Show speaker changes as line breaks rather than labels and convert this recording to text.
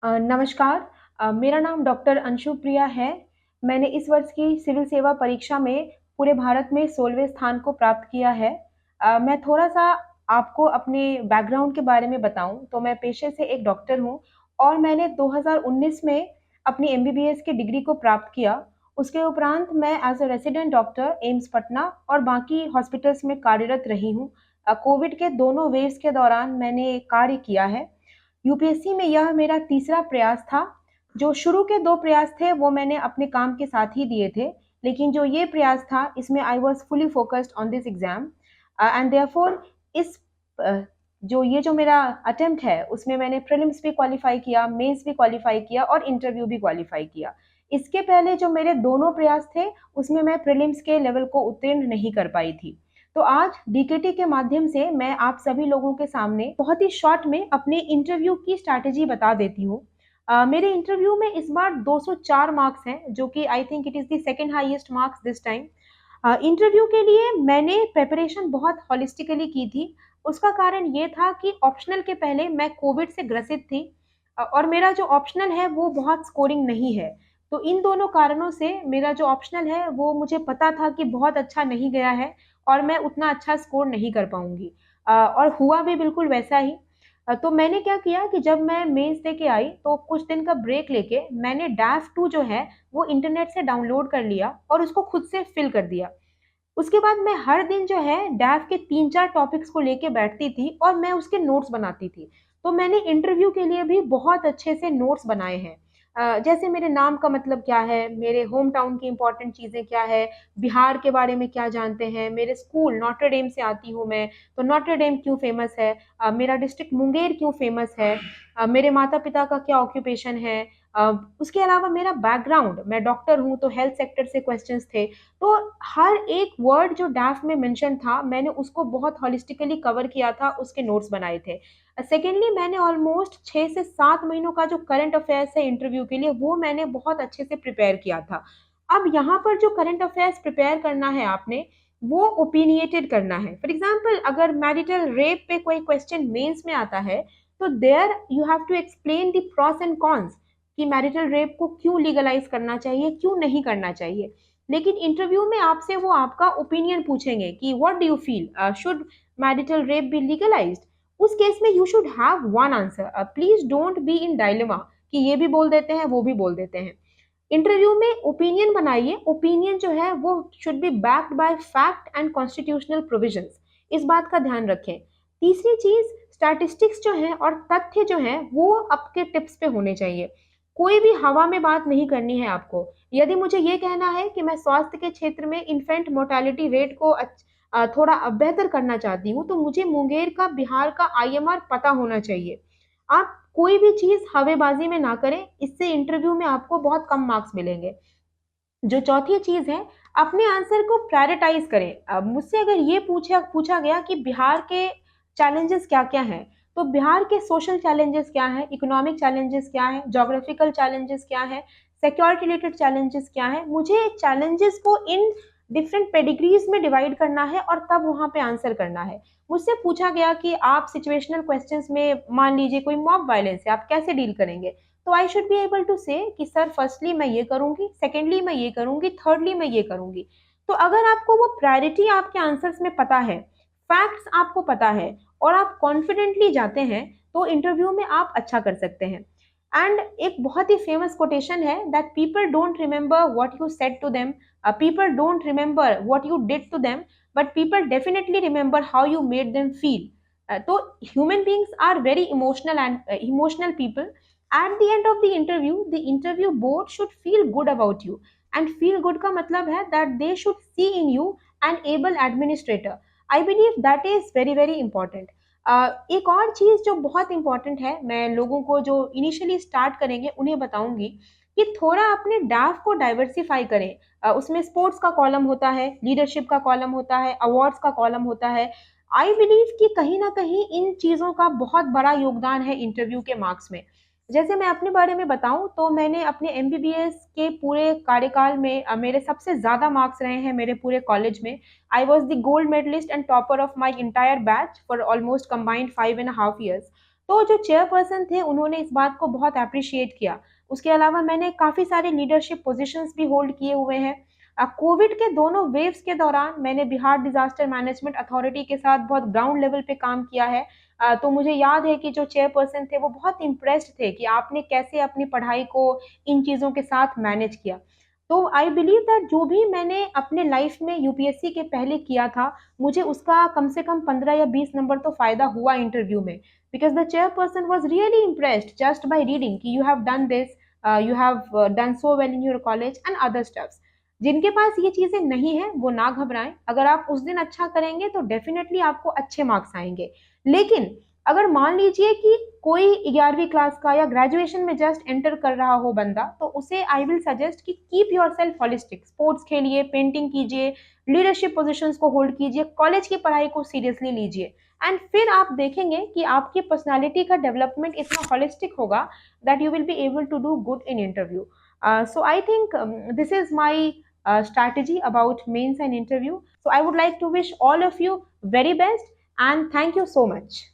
नमस्कार। मेरा नाम डॉक्टर अंशु प्रिया है। मैंने इस वर्ष की सिविल सेवा परीक्षा में पूरे भारत में 16वें स्थान को प्राप्त किया है। मैं थोड़ा-सा आपको अपने बैकग्राउंड के बारे में बताऊँ तो मैं पेशे से एक डॉक्टर हूँ और मैंने 2019 में अपनी एमबीबीएस की डिग्री को प्राप्त किया। उसके उपरांत मैं as a resident doctor AIIMS Patna और बाकी हॉस्पिटल्स में कार्यरत रही हूँ। कोविड के दोनों वेव्स के दौरान मैंने कार्य किया है। यूपीएससी में यह मेरा तीसरा प्रयास था। जो शुरू के 2 प्रयास थे वो मैंने अपने काम के साथ ही दिए थे, लेकिन जो ये प्रयास था इसमें I was fully focused on this exam and therefore इस अ, जो मेरा अटेम्प्ट है उसमें मैंने प्रीलिम्स भी क्वालीफाई किया, मेंस भी क्वालीफाई किया और इंटरव्यू भी क्वालीफाई किया। इसके पहले जो मेरे दोनों प्रयास थे उसमें मैं प्रीलिम्स के लेवल को उत्तीर्ण नहीं कर पाई थी। तो आज डीकेटी के माध्यम से मैं आप सभी लोगों के सामने बहुत ही शॉर्ट में अपने इंटरव्यू की स्ट्रैटेजी बता देती हूँ। मेरे इंटरव्यू में इस बार 204 मार्क्स हैं, जो कि I think it is the second highest marks this time. Interview के लिए मैंने प्रिपरेशन बहुत होलिस्टिकली की थी। उसका कारण ये था कि ऑप्शनल के पहले मैं कोविड से ग्रसित थी और मेरा जो ऑप्शनल है वो बहुत स्कोरिंग नहीं है। तो इन दोनों कारणों से मेरा जो ऑप्शनल है वो मुझे पता था कि बहुत अच्छा नहीं गया है और मैं उतना अच्छा स्कोर नहीं कर पाऊँगी। और हुआ भी बिल्कुल वैसा ही। तो मैंने क्या किया कि जब मैं मेंस दे के आई तो कुछ दिन का ब्रेक लेके मैंने डैफ 2 जो है वो इंटरनेट से डाउनलोड कर लिया और उसको खुद से फिल कर दिया। उसके बाद मैं हर दिन जो है डैफ के 3-4 टॉपिक्स को लेके बैठती थी और मैं उसके नोट्स बनाती थी। तो मैंने इंटरव्यू के लिए भी बहुत अच्छे से नोट्स बनाए हैं। जैसे मेरे नाम का मतलब क्या है, मेरे होम टाउन की इम्पोर्टेंट चीज़ें क्या है, बिहार के बारे में क्या जानते हैं, मेरे स्कूल नॉटर डेम से आती हूँ मैं, तो नॉटर डेम क्यों फ़ेमस है, मेरा डिस्ट्रिक्ट मुंगेर क्यों फ़ेमस है, मेरे माता-पिता का क्या ऑक्यूपेशन है, अ, उसके अलावा मेरा बैकग्राउंड, मैं डॉक्टर हूँ तो हेल्थ सेक्टर से क्वेश्चंस थे। तो हर एक वर्ड जो डैफ में मेंशन था, मैंने उसको बहुत होलिस्टिकली कवर किया था, उसके नोट्स बनाए थे। सेकेंडली मैंने ऑलमोस्ट 6 से 7 महीनों का जो करंट अफेयर्स है इंटरव्यू के लिए, वो मैंने बहुत अच्छे से प्रिपेयर किया था। अब यहाँ पर जो करंट अफेयर्स प्रिपेयर करना है आपने, वो ओपिनिएटेड करना है। फॉर एग्ज़ाम्पल अगर मैरिटल रेप पे कोई क्वेश्चन मेंस में आता है, तो there you have to explain the pros and cons कि मैरिटल रेप को क्यों लीगलाइज़ करना चाहिए, क्यों नहीं करना चाहिए। लेकिन इंटरव्यू में आपसे वो आपका ओपिनियन पूछेंगे कि what do you feel should marital rape be legalised. उस केस में you should have one answer. Please don't be in dilemma कि ये भी बोल देते हैं वो भी बोल देते हैं। इंटरव्यू में ओपिनियन बनाइए। ओपिनियन जो है वो should be backed by fact and constitutional provisions. इस बात का ध्यान रखें। तीसरी चीज, स्टैटिस्टिक्स जो है और तथ्य जो है वो आपके टिप्स पे होने चाहिए। कोई भी हवा में बात नहीं करनी है आपको। यदि मुझे ये कहना है कि मैं स्वास्थ्य के क्षेत्र में इन्फेंट मोर्टेलिटी रेट को थोड़ा बेहतर करना चाहती हूँ, तो मुझे मुंगेर का, बिहार का आईएमआर पता होना चाहिए। आप कोई भी चीज़ हवेबाजी में ना करें, इससे इंटरव्यू में आपको बहुत कम मार्क्स मिलेंगे। जो चौथी चीज़ है, अपने आंसर को प्रायोरिटाइज़ करें। अब मुझसे अगर ये पूछा पूछा गया कि बिहार के चैलेंजेस क्या-क्या हैं, तो बिहार के सोशल चैलेंजेस क्या हैं, इकोनॉमिक चैलेंजेस क्या हैं, ज्योग्राफिकल चैलेंजेस क्या हैं, सिक्योरिटी रिलेटेड चैलेंजेस क्या हैं, मुझे चैलेंजेस को इन डिफरेंट पेडिग्रीज में डिवाइड करना है और तब वहाँ पे आंसर करना है। मुझसे पूछा गया कि आप सिचुएशनल क्वेश्चंस में मान लीजिए कोई मॉब वायलेंस है, आप कैसे डील करेंगे? तो I should be able to say कि सर फर्स्टली मैं ये करूँगी, सेकेंडली मैं ये करूँगी, थर्डली मैं ये करूँगी। तो अगर आपको वो प्रायोरिटी आपके आंसर्स में पता है, फैक्ट्स आपको पता है और आप कॉन्फिडेंटली जाते हैं, तो इंटरव्यू में आप अच्छा कर सकते हैं। एंड एक बहुत ही फेमस कोटेशन है that people don't remember what you said to them, people don't remember what you did to them, but people definitely remember how you made them feel. तो human beings are very emotional and emotional people. At the end of the interview board should feel good about you. And feel good का मतलब है that they should see in you an able administrator. I believe that is very very important. एक और चीज़ जो बहुत important है, मैं लोगों को जो इनिशियली स्टार्ट करेंगे उन्हें बताऊंगी कि थोड़ा अपने डाफ को डाइवर्सिफाई करें। उसमें स्पोर्ट्स का कॉलम होता है, लीडरशिप का कॉलम होता है, अवार्ड्स का कॉलम होता है। आई बिलीव कि कहीं ना कहीं इन चीज़ों का बहुत बड़ा योगदान है इंटरव्यू के मार्क्स में। जैसे मैं अपने बारे में बताऊँ तो मैंने अपने एमबीबीएस के पूरे कार्यकाल में मेरे सबसे ज़्यादा मार्क्स रहे हैं मेरे पूरे कॉलेज में। I was the gold medallist and topper of my entire batch for almost combined 5.5 years. तो जो चेयरपर्सन थे उन्होंने इस बात को बहुत अप्रिशिएट किया। उसके अलावा मैंने काफ़ी सारे लीडरशिप पोजीशंस भी होल्ड किए हुए हैं। कोविड के दोनों वेव्स के दौरान मैंने बिहार डिजास्टर मैनेजमेंट अथॉरिटी के साथ बहुत ग्राउंड लेवल पे काम किया है। तो मुझे याद है कि जो चेयरपर्सन थे वो बहुत इम्प्रेस्ड थे कि आपने कैसे अपनी पढ़ाई को इन चीज़ों के साथ मैनेज किया। तो आई बिलीव दैट जो भी मैंने अपने लाइफ में यूपीएससी के पहले किया था, मुझे उसका कम से कम 15 या 20 नंबर तो फ़ायदा हुआ इंटरव्यू में। Because the chairperson was really impressed just by reading कि you have done this, you have done so well in your college and other stuffs. जिनके पास ये चीज़ें नहीं हैं, वो ना घबराएँ। अगर आप उस दिन अच्छा करेंगे तो डेफ़िनिटली आपको अच्छे मार्क्स आएँगे। लेकिन अगर मान लीजिए कि कोई 11वीं क्लास का या ग्रेजुएशन में जस्ट एंटर कर रहा हो बंदा, तो उसे आई विल सजेस्ट कि कीप योरसेल्फ होलिस्टिक। स्पोर्ट्स खेलिए, पेंटिंग कीजिए, लीडरशिप पोजीशंस को होल्ड कीजिए, कॉलेज की पढ़ाई को सीरियसली लीजिए एंड फिर आप देखेंगे कि आपकी पर्सनैलिटी का डेवलपमेंट इतना होलिस्टिक होगा that you will be able to do good in interview. So I think this is my strategy about mains and interview. So I would like to wish all of you very best and thank you so much.